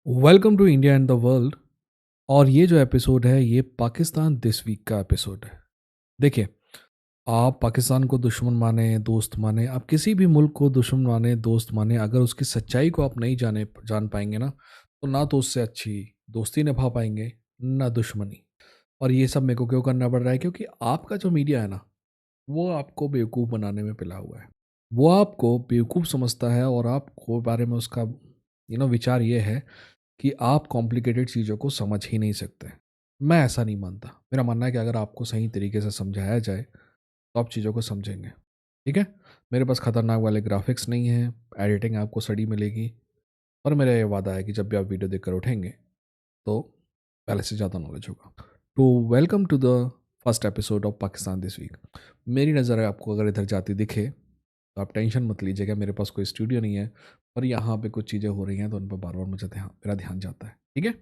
Welcome to India and the world. और ये जो एपिसोड है ये पाकिस्तान दिस वीक का एपिसोड है। देखिए, आप पाकिस्तान को दुश्मन माने, दोस्त माने, आप किसी भी मुल्क को दुश्मन माने, दोस्त माने, अगर उसकी सच्चाई को आप नहीं जान पाएंगे ना, तो ना तो उससे अच्छी दोस्ती निभा पाएंगे, ना दुश्मनी। और ये सब मेरे को क्यों करना पड़ रहा है? क्योंकि आपका जो मीडिया है ना, वो आपको बेवकूफ़ बनाने में पिला हुआ है। वो आपको बेवकूफ़ समझता है और आपको बारे में उसका विचार ये है कि आप कॉम्प्लिकेटेड चीज़ों को समझ ही नहीं सकते। मैं ऐसा नहीं मानता। मेरा मानना है कि अगर आपको सही तरीके से समझाया जाए, तो आप चीज़ों को समझेंगे। ठीक है? मेरे पास खतरनाक वाले ग्राफ़िक्स नहीं हैं, एडिटिंग आपको सड़ी मिलेगी, पर मेरा ये वादा है कि जब भी आप वीडियो देखकर उठेंगे, तो पहले से ज़्यादा नॉलेज होगा। तो welcome to the first episode of Pakistan this week. मेरी नज़र आपको अगर इधर जाती दिखे, तो आप टेंशन मत लीजिएगा, मेरे पास कोई स्टूडियो नहीं है, पर यहाँ पे कुछ चीज़ें हो रही हैं, तो उन पर बार-बार मेरा ध्यान जाता है। ठीक है?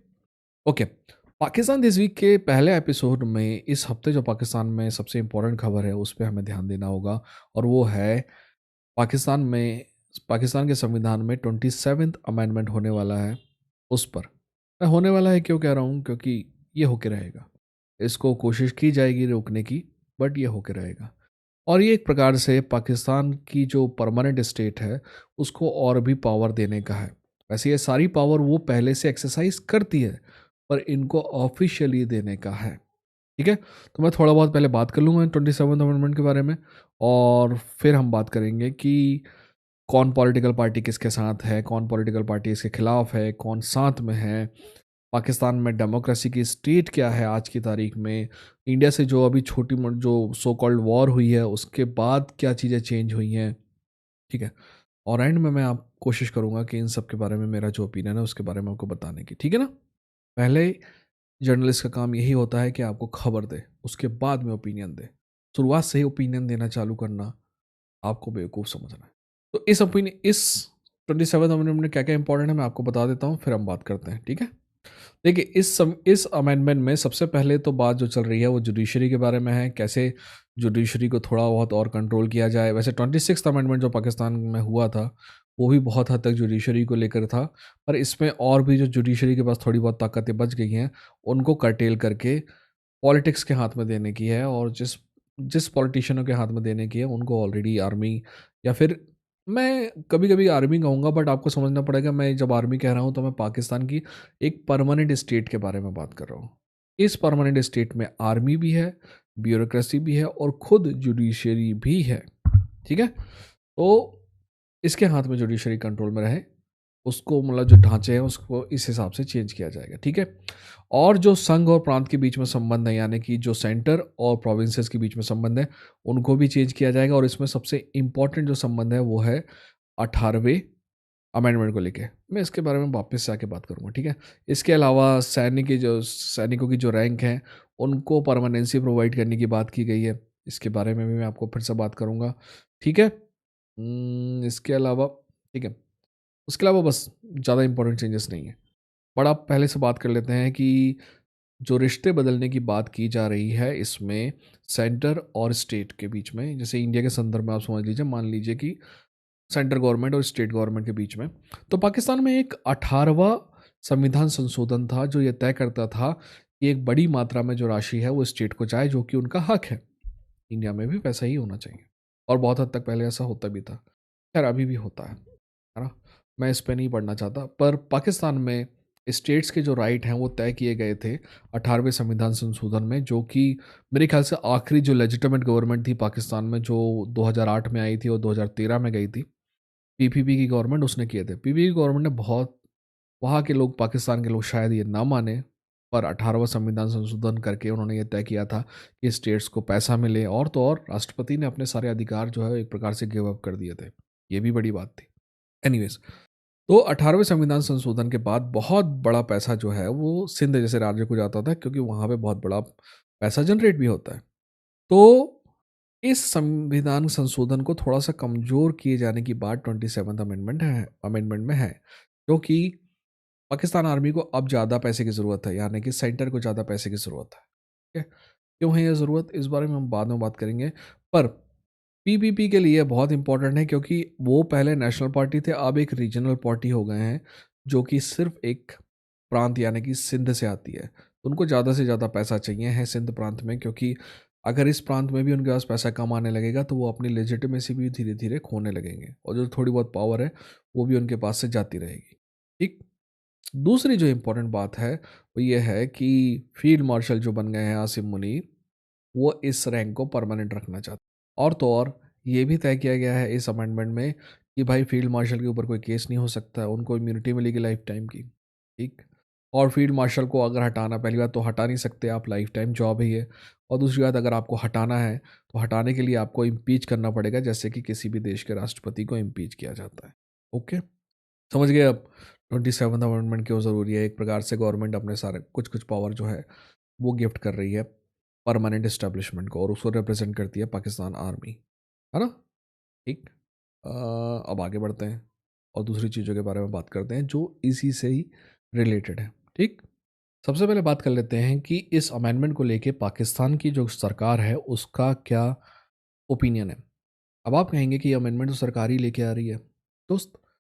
ओके। पाकिस्तान दिस वीक के पहले एपिसोड में इस हफ्ते जो पाकिस्तान में सबसे इम्पोर्टेंट खबर है, उस पे हमें ध्यान देना होगा, और वो है पाकिस्तान में पाकिस्तान के संविधान में 27th अमेंडमेंट होने वाला है, उस पर। मैं होने वाला है क्यों कह रहा हूँ? क्योंकि ये होके रहेगा। इसको कोशिश की जाएगी रोकने की, बट ये होके रहेगा। और ये एक प्रकार से पाकिस्तान की जो परमानेंट स्टेट है, उसको और भी पावर देने का है। वैसे ये सारी पावर वो पहले से एक्सरसाइज करती है, पर इनको ऑफिशियली देने का है। ठीक है? तो मैं थोड़ा बहुत पहले बात कर लूँगा 27th अमेंडमेंट के बारे में, और फिर हम बात करेंगे कि कौन पॉलिटिकल पार्टी किसके साथ है, कौन पॉलिटिकल पार्टी इसके खिलाफ है, कौन साथ में है, पाकिस्तान में डेमोक्रेसी की स्टेट क्या है आज की तारीख में, इंडिया से जो अभी जो सो कॉल्ड वॉर हुई है, उसके बाद क्या चीज़ें चेंज हुई हैं। ठीक है? और एंड में मैं आप कोशिश करूँगा कि इन सब के बारे में मेरा जो ओपिनियन है उसके बारे में आपको बताने की। ठीक है ना? पहले जर्नलिस्ट का काम यही होता है कि आपको खबर दे, उसके बाद में ओपिनियन दे। शुरुआत से ही ओपिनियन देना चालू करना, आपको बेवकूफ़ समझना है। तो इस 27th अमेंडमेंट में क्या-क्या इंपॉर्टेंट है, मैं आपको बता देता हूँ, फिर हम बात करते हैं। ठीक है? देखिए, इस अमेंडमेंट में सबसे पहले तो बात जो चल रही है वो जुडिशरी के बारे में है, कैसे जुडिशरी को थोड़ा बहुत और कंट्रोल किया जाए। वैसे 26th अमेंडमेंट जो पाकिस्तान में हुआ था, वो भी बहुत हद तक जुडिशरी को लेकर था, पर इसमें और भी जो जुडिशरी के पास थोड़ी बहुत ताकतें बच गई हैं, उनको कर्टेल करके पॉलिटिक्स के हाथ में देने की है, और जिस जिस पॉलिटिशियनों के हाथ में देने की है, उनको ऑलरेडी आर्मी, या फिर मैं कभी-कभी आर्मी कहूँगा, बट आपको समझना पड़ेगा, मैं जब आर्मी कह रहा हूँ, तो मैं पाकिस्तान की एक परमानेंट स्टेट के बारे में बात कर रहा हूँ। इस परमानेंट स्टेट में आर्मी भी है, ब्यूरोक्रेसी भी है, और खुद जुडिशरी भी है। ठीक है? तो इसके हाथ में जुडिशरी कंट्रोल में रहे, उसको मतलब जो ढांचे हैं उसको इस हिसाब से चेंज किया जाएगा। ठीक है? और जो संघ और प्रांत के बीच में संबंध है, यानी कि जो सेंटर और प्रोविंसेस के बीच में संबंध है, उनको भी चेंज किया जाएगा, और इसमें सबसे इम्पोर्टेंट जो संबंध है वो है 18वें अमेंडमेंट को लेके। मैं इसके बारे में वापस से आके बात करूँगा। ठीक है? इसके अलावा सैनिकों की जो रैंक हैं, उनको परमानेंसी प्रोवाइड करने की बात की गई है। इसके बारे में भी मैं आपको फिर से बात करूँगा। ठीक है? इसके अलावा, ठीक है, उसके अलावा बस ज़्यादा इंपॉर्टेंट चेंजेस नहीं है। बट आप पहले से बात कर लेते हैं कि जो रिश्ते बदलने की बात की जा रही है इसमें, सेंटर और स्टेट के बीच में, जैसे इंडिया के संदर्भ में आप समझ लीजिए, मान लीजिए कि सेंट्रल गवर्नमेंट और स्टेट गवर्नमेंट के बीच में, तो पाकिस्तान में एक 18वां संविधान संशोधन था, जो ये तय करता था कि एक बड़ी मात्रा में जो राशि है वो स्टेट को जाए, जो कि उनका हक है। इंडिया में भी वैसा ही होना चाहिए, और बहुत हद तक पहले ऐसा होता भी था। खैर, अभी भी होता है ना? मैं इस पे नहीं पढ़ना चाहता, पर पाकिस्तान में स्टेट्स के जो राइट हैं वो तय किए गए थे 18वें संविधान संशोधन में, जो कि मेरे ख्याल से आखिरी जो लेजिटिमेट गवर्नमेंट थी पाकिस्तान में, जो 2008 में आई थी और 2013 में गई थी, पीपीपी की गवर्नमेंट, उसने किए थे। पीपीपी की गवर्नमेंट ने बहुत, वहाँ के लोग, पाकिस्तान के लोग शायद ये ना माने, पर 18वां संविधान संशोधन करके उन्होंने ये तय किया था कि स्टेट्स को पैसा मिले, और तो और राष्ट्रपति ने अपने सारे अधिकार जो है एक प्रकार से गिव अप कर दिए थे। ये भी बड़ी बात थी। एनीवेज, तो 18वें संविधान संशोधन के बाद बहुत बड़ा पैसा जो है वो सिंध जैसे राज्य को जाता था, क्योंकि वहाँ पे बहुत बड़ा पैसा जनरेट भी होता है। तो इस संविधान संशोधन को थोड़ा-सा कमज़ोर किए जाने की बात 27th अमेंडमेंट में है, क्योंकि पाकिस्तान आर्मी को अब ज़्यादा पैसे की ज़रूरत है, यानी कि सेंटर को ज़्यादा पैसे की ज़रूरत है। ठीक है? क्यों है ये ज़रूरत? इस बारे में हम बाद में बात करेंगे। पर पीपीपी के लिए बहुत इम्पोर्टेंट है, क्योंकि वो पहले नेशनल पार्टी थे, अब एक रीजनल पार्टी हो गए हैं, जो कि सिर्फ़ एक प्रांत यानी कि सिंध से आती है, तो उनको ज़्यादा से ज़्यादा पैसा चाहिए है सिंध प्रांत में, क्योंकि अगर इस प्रांत में भी उनके पास पैसा कम आने लगेगा तो वो अपनी लेजिटिमेसी भी धीरे धीरे खोने लगेंगे और जो थोड़ी बहुत पावर है वो भी उनके पास से जाती रहेगी। ठीक। दूसरी जो इम्पोर्टेंट बात है वो ये है कि फील्ड मार्शल जो बन गए हैं आसिम मुनीर, वो इस रैंक को परमानेंट रखना चाहते हैं। और तो और ये भी तय किया गया है इस अमेंडमेंट में कि भाई फील्ड मार्शल के ऊपर कोई केस नहीं हो सकता, उनको इम्यूनिटी मिलेगी लाइफ टाइम की। ठीक। और फील्ड मार्शल को अगर हटाना, पहली बात तो हटा नहीं सकते आप, लाइफ टाइम जॉब ही है। और दूसरी बात, अगर आपको हटाना है तो हटाने के लिए आपको इम्पीच करना पड़ेगा, जैसे कि किसी भी देश के राष्ट्रपति को इम्पीच किया जाता है। ओके, समझ गए अब 27th अमेंडमेंट क्यों ज़रूरी है। एक प्रकार से गवर्नमेंट अपने सारे कुछ कुछ पावर जो है वो गिफ्ट कर रही है परमानेंट इस्टेब्लिशमेंट को, और उसको रिप्रेजेंट करती है पाकिस्तान आर्मी, है ना। ठीक। अब आगे बढ़ते हैं और दूसरी चीज़ों के बारे में बात करते हैं जो इसी से ही रिलेटेड है। ठीक। सबसे पहले बात कर लेते हैं कि इस अमेंडमेंट को लेके पाकिस्तान की जो सरकार है उसका क्या ओपिनियन है। अब आप कहेंगे कि ये अमेंडमेंट तो सरकार ही लेके आ रही है। दोस्त,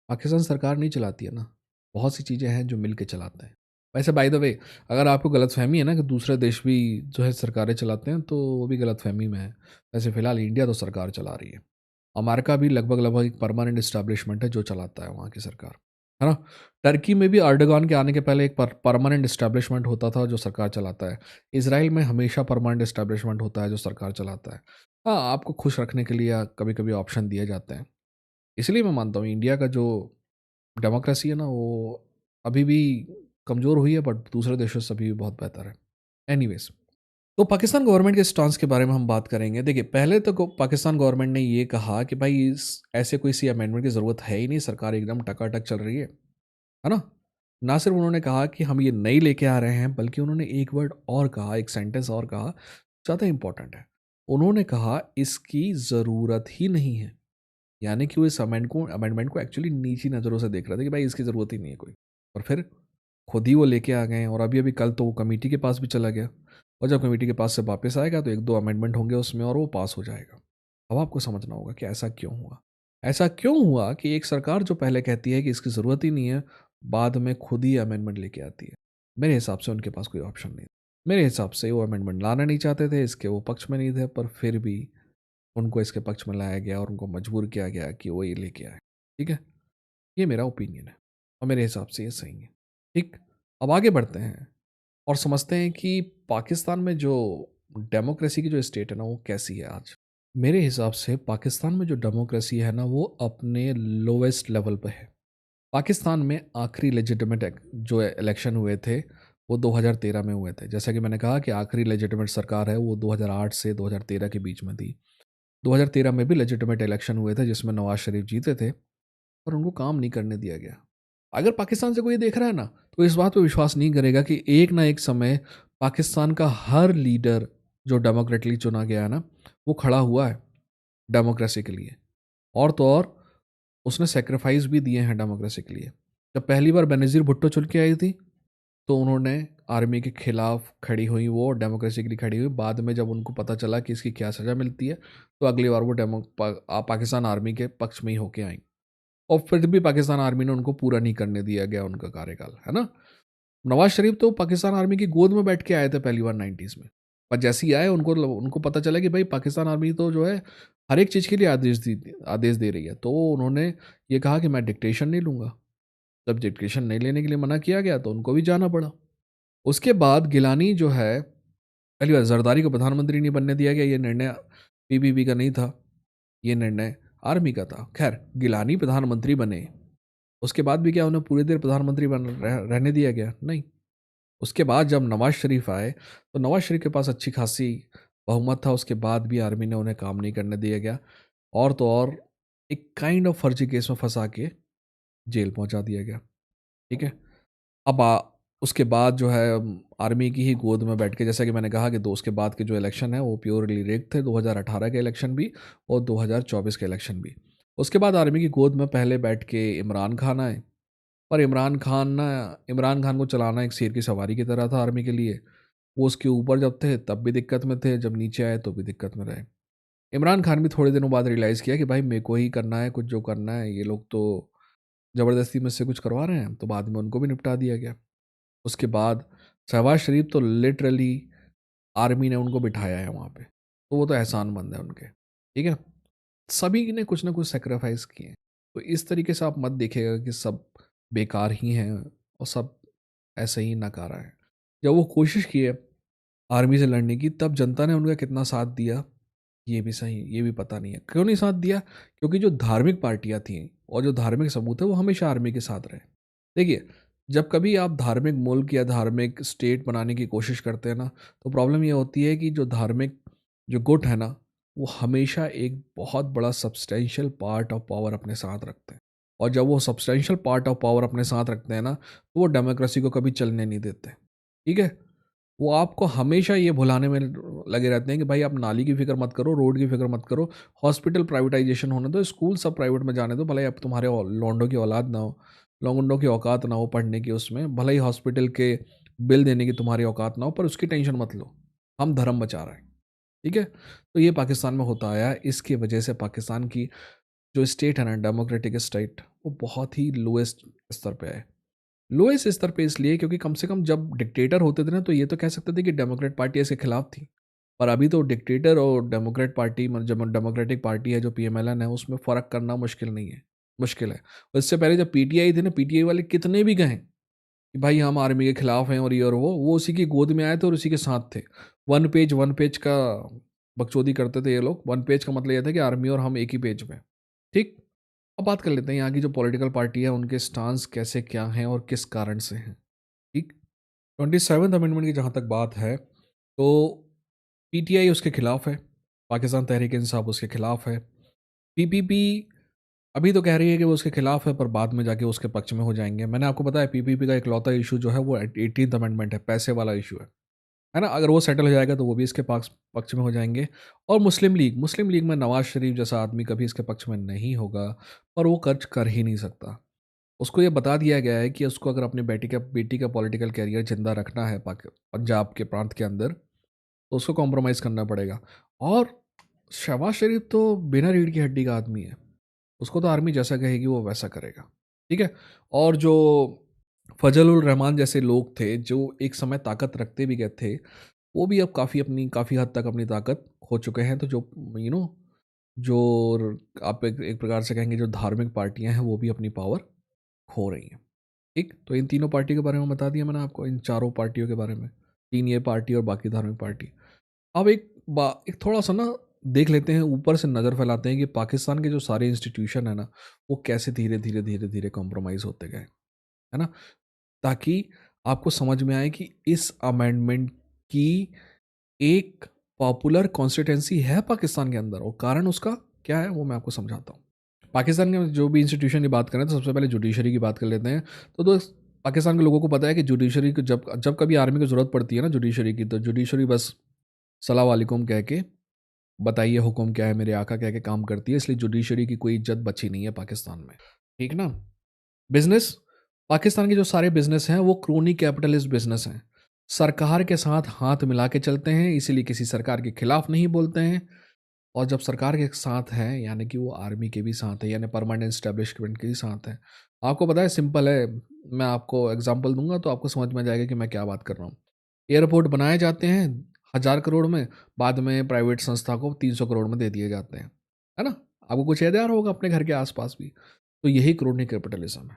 पाकिस्तान सरकार नहीं चलाती है ना, बहुत सी चीज़ें हैं जो मिल के चलाते हैं। वैसे बाय द वे, अगर आपको गलतफहमी है ना कि दूसरे देश भी जो है सरकारें चलाते हैं, तो वो भी गलतफहमी में है। वैसे फ़िलहाल इंडिया तो सरकार चला रही है। अमेरिका भी लगभग लगभग एक परमानेंट इस्टेब्लिशमेंट है जो चलाता है वहाँ की सरकार, है ना। टर्की में भी अर्डोगान के आने के पहले एक परमानेंट इस्टेब्लिशमेंट होता था जो सरकार चलाता है। इसराइल में हमेशा परमानेंट इस्टेब्लिशमेंट होता है जो सरकार चलाता है। हाँ, आपको खुश रखने के लिए कभी कभी ऑप्शन दिए जाते हैं। इसलिए मैं मानता हूँ इंडिया का जो डेमोक्रेसी है ना वो अभी भी कमज़ोर हुई है, बट दूसरे देशों से अभी भी बहुत बेहतर है। एनीवेज, तो पाकिस्तान गवर्नमेंट के स्टांस के बारे में हम बात करेंगे। देखिए, पहले तो पाकिस्तान गवर्नमेंट ने ये कहा कि भाई ऐसे कोई सी अमेंडमेंट की ज़रूरत है ही नहीं, सरकार एकदम टकाटक चल रही है ना। ना सिर्फ उन्होंने कहा कि हम ये नहीं लेके आ रहे हैं, बल्कि उन्होंने एक वर्ड और कहा, एक सेंटेंस और कहा, ज़्यादा इंपॉर्टेंट है। उन्होंने कहा इसकी ज़रूरत ही नहीं है। यानी कि वो इस अमेंडमेंट को एक्चुअली नीची नज़रों से देख रहे थे कि भाई इसकी ज़रूरत ही नहीं है कोई। और फिर खुद ही वो लेके आ गए हैं, और अभी अभी कल तो वो कमेटी के पास भी चला गया, और जब कमेटी के पास से वापस आएगा तो एक दो अमेंडमेंट होंगे उसमें और वो पास हो जाएगा। अब आपको समझना होगा कि ऐसा क्यों हुआ। ऐसा क्यों हुआ कि एक सरकार जो पहले कहती है कि इसकी ज़रूरत ही नहीं है, बाद में खुद ही अमेंडमेंट लेके आती है। मेरे हिसाब से उनके पास कोई ऑप्शन नहीं था। मेरे हिसाब से वो अमेंडमेंट लाना नहीं चाहते थे, इसके वो पक्ष में नहीं थे, पर फिर भी उनको इसके पक्ष में लाया गया और उनको मजबूर किया गया कि वो ये लेके आए। ठीक है, ये मेरा ओपिनियन है और मेरे हिसाब से ये सही है। ठीक। अब आगे बढ़ते हैं और समझते हैं कि पाकिस्तान में जो डेमोक्रेसी की जो स्टेट है ना वो कैसी है आज। मेरे हिसाब से पाकिस्तान में जो डेमोक्रेसी है ना वो अपने लोवेस्ट लेवल पे है। पाकिस्तान में आखिरी लेजिटिमेट जो इलेक्शन हुए थे वो 2013 में हुए थे। जैसा कि मैंने कहा कि आखिरी लेजिटिमेट सरकार है वो 2008 से 2013 के बीच में थी। 2013 में भी लेजिटिमेट इलेक्शन हुए थे जिसमें नवाज शरीफ जीते थे, पर उनको काम नहीं करने दिया गया। अगर पाकिस्तान से कोई देख रहा है ना तो इस बात पे विश्वास नहीं करेगा कि एक ना एक समय पाकिस्तान का हर लीडर जो डेमोक्रेटली चुना गया है ना वो खड़ा हुआ है डेमोक्रेसी के लिए, और तो और उसने सेक्रीफाइस भी दिए हैं डेमोक्रेसी के लिए। जब पहली बार बेनज़ीर भुट्टो चुन के आई थी तो उन्होंने आर्मी के खिलाफ खड़ी हुई, वो डेमोक्रेसी के लिए खड़ी हुई। बाद में जब उनको पता चला कि इसकी क्या सज़ा मिलती है तो अगली बार वो पाकिस्तान आर्मी के पक्ष में ही होके आई, और फिर भी पाकिस्तान आर्मी ने उनको पूरा नहीं करने दिया गया उनका कार्यकाल, है ना। नवाज शरीफ तो पाकिस्तान आर्मी की गोद में बैठ के आए थे पहली बार 90s में, पर जैसे ही आए उनको उनको पता चला कि भाई पाकिस्तान आर्मी तो जो है हर एक चीज़ के लिए आदेश दे रही है, तो उन्होंने ये कहा कि मैं डिक्टेशन नहीं लूँगा। जब डिक्टेशन नहीं लेने के लिए मना किया गया तो उनको भी जाना पड़ा। उसके बाद गिलानी जो है, पहली बार जरदारी को प्रधानमंत्री नहीं बनने दिया गया, ये निर्णय पीबीबी का नहीं था, ये निर्णय आर्मी का था। खैर, गिलानी प्रधानमंत्री बने, उसके बाद भी क्या उन्हें पूरी देर प्रधानमंत्री रहने दिया गया? नहीं। उसके बाद जब नवाज शरीफ आए तो नवाज शरीफ के पास अच्छी खासी बहुमत था, उसके बाद भी आर्मी ने उन्हें काम नहीं करने दिया गया, और तो और एक काइंड ऑफ फर्जी केस में फंसा के जेल पहुंचा दिया गया। ठीक है। अब उसके बाद जो है आर्मी की ही गोद में बैठ के, जैसा कि मैंने कहा कि उसके बाद के जो इलेक्शन है वो प्योरली रिग्ड थे, 2018 के इलेक्शन भी और 2024 के इलेक्शन भी। उसके बाद आर्मी की गोद में पहले बैठ के इमरान खान आए, पर इमरान खान को चलाना एक शेर की सवारी की तरह था आर्मी के लिए। वो उसके ऊपर जब थे तब भी दिक्कत में थे, जब नीचे आए तो भी दिक्कत में रहे। इमरान खान भी थोड़े दिनों बाद रियलाइज़ किया कि भाई मेरे को ही करना है कुछ जो करना है, ये लोग तो ज़बरदस्ती मुझसे कुछ करवा रहे हैं, तो बाद में उनको भी निपटा दिया गया। उसके बाद शहबाज शरीफ तो लिटरली आर्मी ने उनको बिठाया है वहाँ पे, तो वो तो एहसानमंद है उनके, ठीक है। सभी ने कुछ ना कुछ सेक्रीफाइस किए हैं। तो इस तरीके से आप मत देखिएगा कि सब बेकार ही हैं और सब ऐसे ही नकारा है। जब वो कोशिश की है आर्मी से लड़ने की, तब जनता ने उनका कितना साथ दिया ये भी सही, ये भी पता नहीं है क्यों नहीं साथ दिया। क्योंकि जो धार्मिक पार्टियां थी और जो धार्मिक समूह थे वो हमेशा आर्मी के साथ रहे। देखिए, जब कभी आप धार्मिक मुल्क या धार्मिक स्टेट बनाने की कोशिश करते हैं ना, तो प्रॉब्लम ये होती है कि जो धार्मिक जो गुट है ना, वो हमेशा एक बहुत बड़ा सब्सटेंशियल पार्ट ऑफ पावर अपने साथ रखते हैं। और जब वो सब्सटेंशियल पार्ट ऑफ पावर अपने साथ रखते हैं ना, तो वो डेमोक्रेसी को कभी चलने नहीं देते, ठीक है। वो आपको हमेशा ये भुलाने में लगे रहते हैं कि भाई आप नाली की फिक्र मत करो, रोड की फिक्र मत करो, हॉस्पिटल प्राइवेटाइजेशन होने दो, स्कूल सब प्राइवेट में जाने दो, भले ही आप तुम्हारे लौंडों की औलाद ना हो, लौंडों की औकात ना हो पढ़ने की, उसमें भले ही हॉस्पिटल के बिल देने की तुम्हारी औकात ना हो, पर उसकी टेंशन मत लो, हम धर्म बचा रहे हैं, ठीक है। तो ये पाकिस्तान में होता आया है। इसकी वजह से पाकिस्तान की जो स्टेट है ना, डेमोक्रेटिक स्टेट, वो बहुत ही लोएस्ट स्तर पे है। लोएस्ट स्तर पे इसलिए क्योंकि कम से कम जब डिक्टेटर होते थे ना, तो ये तो कह सकते थे कि डेमोक्रेट पार्टी इसके खिलाफ थी। पर अभी तो डिक्टेटर और डेमोक्रेट पार्टी, मतलब जब डेमोक्रेटिक पार्टी है जो पीएमएलएन है, उसमें फ़र्क करना मुश्किल नहीं है, मुश्किल है। और इससे पहले जब पीटीआई थी ना, पीटीआई वाले कितने भी कहें कि भाई हम आर्मी के खिलाफ हैं और ये और वो उसी की गोद में आए थे और उसी के साथ थे। वन पेज का बकचोदी करते थे ये लोग। वन पेज का मतलब ये था कि आर्मी और हम एक ही पेज में, ठीक। अब बात कर लेते हैं यहाँ की जो पॉलिटिकल पार्टी है, उनके स्टांस कैसे क्या हैं और किस कारण से हैं, ठीक। 27th अमेंडमेंट की जहाँ तक बात है, तो पीटीआई उसके खिलाफ है, पाकिस्तान तहरीक इंसाफ उसके खिलाफ है, पीपीपी अभी तो कह रही है कि वो उसके खिलाफ है, पर बाद में जाके उसके पक्ष में हो जाएंगे। मैंने आपको बताया पीपीपी का इकलौता इशू जो है वो 18th अमेंडमेंट है, पैसे वाला इशू है ना। अगर वो सेटल हो जाएगा तो वो भी इसके पक्ष पक्ष में हो जाएंगे। और मुस्लिम लीग में नवाज शरीफ जैसा आदमी कभी इसके पक्ष में नहीं होगा, पर वो कर्ज कर ही नहीं सकता। उसको ये बता दिया गया है कि उसको अगर अपनी बेटी का पॉलिटिकल कैरियर जिंदा रखना है पंजाब के प्रांत के अंदर, तो उसको कॉम्प्रोमाइज़ करना पड़ेगा। और शहबाज शरीफ तो बिना रीढ़ की हड्डी का आदमी है, उसको तो आर्मी जैसा कहेगी वो वैसा करेगा, ठीक है। और जो फजल उर रहमान जैसे लोग थे जो एक समय ताकत रखते भी गए थे, वो भी अब काफ़ी हद तक अपनी ताकत खो चुके हैं। तो जो यू नो जो आप एक प्रकार से कहेंगे जो धार्मिक पार्टियां हैं वो भी अपनी पावर खो रही हैं, ठीक। तो इन तीनों पार्टियों के बारे में बता दिया मैंने आपको, इन चारों पार्टियों के बारे में, तीन ये पार्टी और बाकी धार्मिक पार्टी। अब एक थोड़ा सा ना देख लेते हैं, ऊपर से नज़र फैलाते हैं कि पाकिस्तान के जो सारे इंस्टीट्यूशन है ना, वो कैसे धीरे धीरे धीरे धीरे कॉम्प्रोमाइज़ होते गए, है ना। ताकि आपको समझ में आए कि इस अमेंडमेंट की एक पॉपुलर कॉन्स्टिट्यूंसी है पाकिस्तान के अंदर, और कारण उसका क्या है वो मैं आपको समझाता हूँ। पाकिस्तान के जो भी इंस्टीट्यूशन की बात करें तो सबसे पहले जुडिशरी की बात कर लेते हैं। तो पाकिस्तान के लोगों को पता है कि जुडिशरी को जब जब कभी आर्मी की ज़रूरत पड़ती है ना जुडिशरी की, तो जुडिशरी बस सलाम वालेकुम कह के बताइए हुक्म क्या है मेरे आका कह के काम करती है। इसलिए जुडिशरी की कोई इज्जत बची नहीं है पाकिस्तान में, ठीक ना। बिजनेस, पाकिस्तान के जो सारे बिजनेस हैं वो क्रोनी कैपिटलिस्ट बिजनेस हैं, सरकार के साथ हाथ मिला के चलते हैं, इसीलिए किसी सरकार के खिलाफ नहीं बोलते हैं। और जब सरकार के साथ हैं यानी कि वो आर्मी के भी साथ है, यानी परमानेंट स्टैब्लिशमेंट के भी साथ है। आपको पता है, सिंपल है, मैं आपको एग्जांपल दूंगा तो आपको समझ में आ जाएगा कि मैं क्या बात कर रहा हूँ। एयरपोर्ट बनाए जाते हैं 1000 करोड़ में, बाद में प्राइवेट संस्था को 300 करोड़ में दे दिए जाते हैं, है ना। आपको कुछ याद आ रहा होगा अपने घर के आसपास भी। तो यही क्रोनी कैपिटलिज्म है।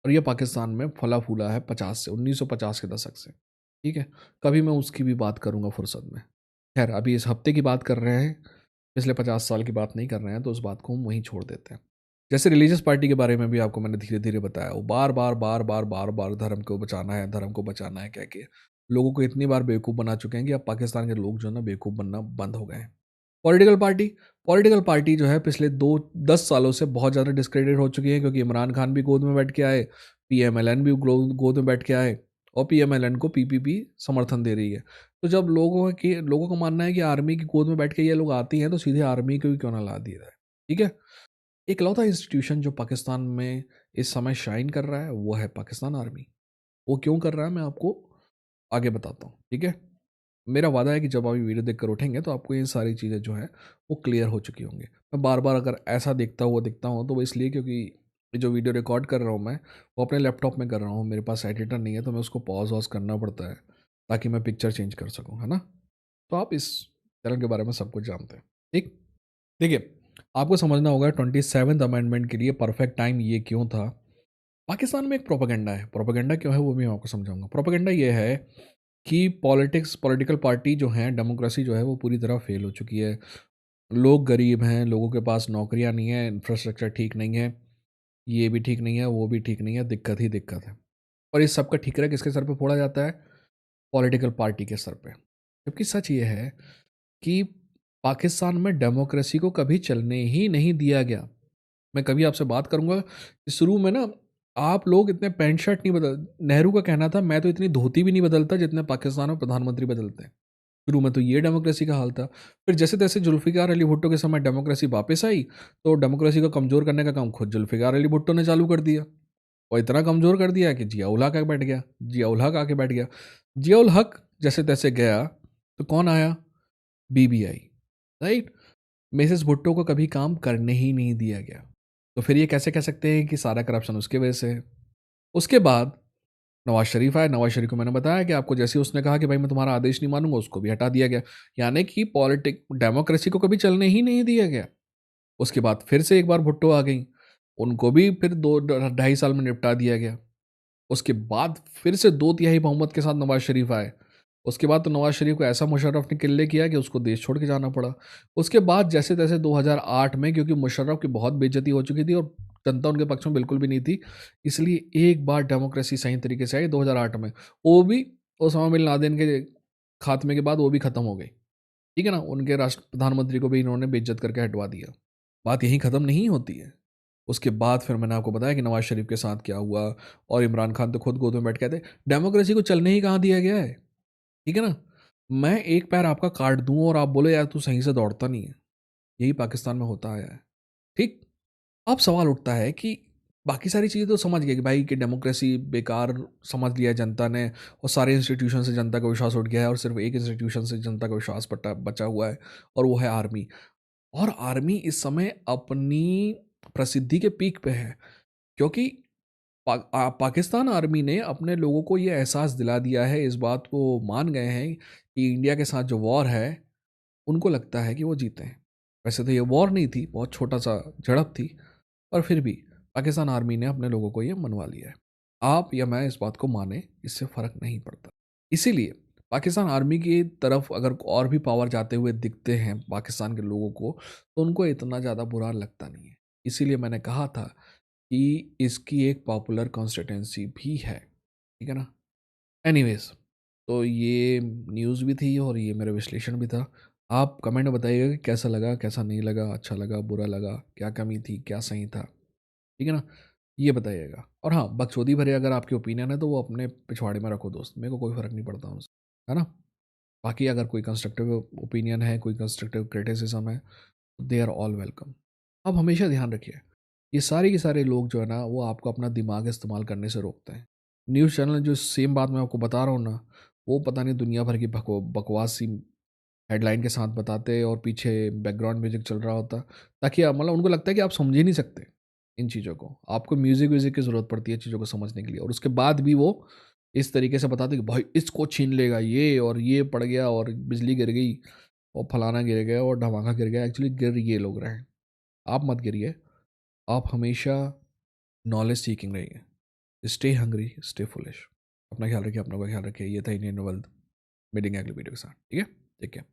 और ये पाकिस्तान में फला फूला है 1950 के दशक से, ठीक है। कभी मैं उसकी भी बात करूंगा फुर्सत में। खैर अभी इस हफ्ते की बात कर रहे हैं, पिछले 50 साल की बात नहीं कर रहे हैं, तो उस बात को हम वहीं छोड़ देते हैं। जैसे रिलीजियस पार्टी के बारे में भी आपको मैंने धीरे धीरे बताया, वो बार बार धर्म को बचाना है कह के लोगों को इतनी बार बेवकूफ़ बना चुके हैं कि अब पाकिस्तान के लोग जो है ना बेवकूफ़ बनना बंद हो गए हैं। पॉलिटिकल पार्टी, पॉलिटिकल पार्टी जो है पिछले 2-10 सालों से बहुत ज़्यादा डिस्क्रेडिट हो चुकी है, क्योंकि इमरान खान भी गोद में बैठ के आए, पीएमएलएन भी गोद में बैठ के आए, और पीएमएलएन को पीपीपी समर्थन दे रही है। तो जब लोगों का मानना है कि आर्मी की गोद में बैठ के ये लोग आती हैं, तो सीधे आर्मी को भी क्यों ना ला दिया जाए, ठीक है। इकलौता इंस्टीट्यूशन जो पाकिस्तान में इस समय शाइन कर रहा है वो है पाकिस्तान आर्मी। वो क्यों कर रहा है मैं आपको आगे बताता हूँ, ठीक है। मेरा वादा है कि जब आप ये वीडियो देखकर उठेंगे तो आपको ये सारी चीज़ें जो है वो क्लियर हो चुकी होंगी। मैं बार बार अगर ऐसा दिखता हूँ तो वो इसलिए क्योंकि ये जो वीडियो रिकॉर्ड कर रहा हूँ मैं, वो अपने लैपटॉप में कर रहा हूँ, मेरे पास एडिटर नहीं है, तो मैं उसको पॉज़ वॉज़ करना पड़ता है, ताकि मैं पिक्चर चेंज कर सकूँ, है ना? तो आप इस चैनल के बारे में सब कुछ जानते हैं, ठीक? देखिए, आपको समझना होगा 27th अमेंडमेंट के लिए परफेक्ट टाइम ये क्यों था? पाकिस्तान में एक प्रोपेगेंडा है, प्रोपेगेंडा क्यों है वो भी मैं आपको समझाऊँगा। प्रोपेगेंडा ये है कि पॉलिटिकल पार्टी जो हैं, डेमोक्रेसी जो है वो पूरी तरह फ़ेल हो चुकी है। लोग गरीब हैं, लोगों के पास नौकरियाँ नहीं हैं, इंफ्रास्ट्रक्चर ठीक नहीं है, ये भी ठीक नहीं है, वो भी ठीक नहीं है, दिक्कत ही दिक्कत है। और इस सब का ठीकरा किसके सर पे फोड़ा जाता है? पॉलिटिकल पार्टी के सर पे। जबकि सच ये है कि पाकिस्तान में डेमोक्रेसी को कभी चलने ही नहीं दिया गया। मैं कभी आपसे बात करूँगा कि शुरू में ना आप लोग इतने पैंट शर्ट नहीं बदल, नेहरू का कहना था मैं तो इतनी धोती भी नहीं बदलता जितने पाकिस्तान में प्रधानमंत्री बदलते हैं। शुरू में तो ये डेमोक्रेसी का हाल था। फिर जैसे-तैसे जुल्फ़िकार अली भुट्टो के समय डेमोक्रेसी वापस आई, तो डेमोक्रेसी को कमज़ोर करने का काम खुद जुल्फ़िकार अली भुट्टो ने चालू कर दिया। और इतना कमज़ोर कर दिया कि जिया उल हक आके बैठ गया। जिया उल हक आके बैठ गया। जिया उल हक जैसे-तैसे गया, तो कौन आया? BBI, right? मिसेस भुट्टो को कभी काम करने ही नहीं दिया गया। तो फिर ये कैसे कह सकते हैं कि सारा करप्शन उसकी वजह से है? उसके बाद नवाज़ शरीफ आए, नवाज़ शरीफ को मैंने बताया कि आपको जैसे ही उसने कहा कि भाई मैं तुम्हारा आदेश नहीं मानूँगा, उसको भी हटा दिया गया। यानी कि डेमोक्रेसी को कभी चलने ही नहीं दिया गया। उसके बाद फिर से एक बार भुट्टो आ गईं, उनको भी फिर 2 ढाई साल में निपटा दिया गया। उसके बाद फिर से 2 तिहाई बहुमत के साथ नवाज़ शरीफ आए। उसके बाद तो नवाज़ शरीफ को ऐसा मुशर्रफ ने किल्ले किया कि उसको देश छोड़ के जाना पड़ा। उसके बाद जैसे-तैसे 2008 में, क्योंकि मुशर्रफ की बहुत बेइज़्ज़ती हो चुकी थी और जनता उनके पक्ष में बिल्कुल भी नहीं थी, इसलिए एक बार डेमोक्रेसी सही तरीके से आई 2008 में। वो भी ओसामा बिन लादेन के खात्मे के बाद वो भी ख़त्म हो गई। ठीक है ना? उनके राष्ट्र प्रधानमंत्री को भी इन्होंने बेइज़्ज़त करके हटवा दिया। बात यहीं ख़त्म नहीं होती है। उसके बाद फिर मैंने आपको बताया कि नवाज़ शरीफ के साथ क्या हुआ, और इमरान खान तो खुद गोद में बैठ के थे। डेमोक्रेसी को चलने ही कहाँ दिया गया है, ठीक है ना? मैं एक पैर आपका काट दूँ और आप बोले यार तू सही से दौड़ता नहीं है। यही पाकिस्तान में होता आया है, ठीक? अब सवाल उठता है कि बाकी सारी चीज़ें तो समझ गए कि भाई कि डेमोक्रेसी बेकार समझ लिया है जनता ने, और सारे इंस्टीट्यूशन से जनता का विश्वास उठ गया है और सिर्फ एक इंस्टीट्यूशन से जनता का विश्वास बचा हुआ है, और वो है आर्मी। और आर्मी इस समय अपनी प्रसिद्धि के पीक पे है, क्योंकि पाकिस्तान आर्मी ने अपने लोगों को ये एहसास दिला दिया है, इस बात को मान गए हैं कि इंडिया के साथ जो वॉर है, उनको लगता है कि वो जीते हैं। वैसे तो ये वॉर नहीं थी, बहुत छोटा-सा झड़प थी, पर फिर भी पाकिस्तान आर्मी ने अपने लोगों को ये मनवा लिया है। आप या मैं इस बात को मानें, इससे फ़र्क नहीं पड़ता। इसीलिए पाकिस्तान आर्मी की तरफ अगर और भी पावर जाते हुए दिखते हैं पाकिस्तान के लोगों को, तो उनको इतना ज़्यादा बुरा लगता नहीं है। इसीलिए मैंने कहा था कि इसकी एक पॉपुलर कॉन्स्टिट्यूंसी भी है, ठीक है ना? एनीवेज़, तो ये न्यूज़ भी थी और ये मेरा विश्लेषण भी था। आप कमेंट में बताइएगा कि कैसा लगा, कैसा नहीं लगा, अच्छा लगा, बुरा लगा, क्या कमी थी, क्या सही था, ठीक है ना? ये बताइएगा। और हाँ, बकचोदी भरे अगर आपके ओपिनियन है तो वो अपने पिछवाड़े में रखो दोस्त, मेरे को कोई फ़र्क नहीं पड़ता उनसे, है ना? बाकी अगर कोई कंस्ट्रक्टिव ओपिनियन है, कोई कंस्ट्रक्टिव क्रिटिसिज्म है, दे आर ऑल वेलकम। अब हमेशा ध्यान रखिए, ये सारे के सारे लोग जो है ना, वो आपको अपना दिमाग इस्तेमाल करने से रोकते हैं। न्यूज़ चैनल जो सेम बात मैं आपको बता रहा हूँ ना, वो पता नहीं दुनिया भर की बकवास सी हेडलाइन के साथ बताते और पीछे बैकग्राउंड म्यूज़िक चल रहा होता, ताकि मतलब उनको लगता है कि आप समझ ही नहीं सकते इन चीज़ों को। आपको म्यूज़िक व्यूज़िक की ज़रूरत पड़ती है चीज़ों को समझने के लिए, और उसके बाद भी वो इस तरीके से बताते कि भाई इसको छीन लेगा ये, और ये पड़ गया, और बिजली गिर गई, और फलाना गिर गया, और धमाका गिर गया। एक्चुअली गिर ये लोग रहे हैं। आप मत गिरिए। आप हमेशा नॉलेज सीकिंग रहिए। Stay hungry, stay foolish. अपना ख्याल रखिए, अपनों का ख्याल रखिए। ये था इंडियन वर्ल्ड, मिलेंगे अगले वीडियो के साथ, ठीक है? Take care.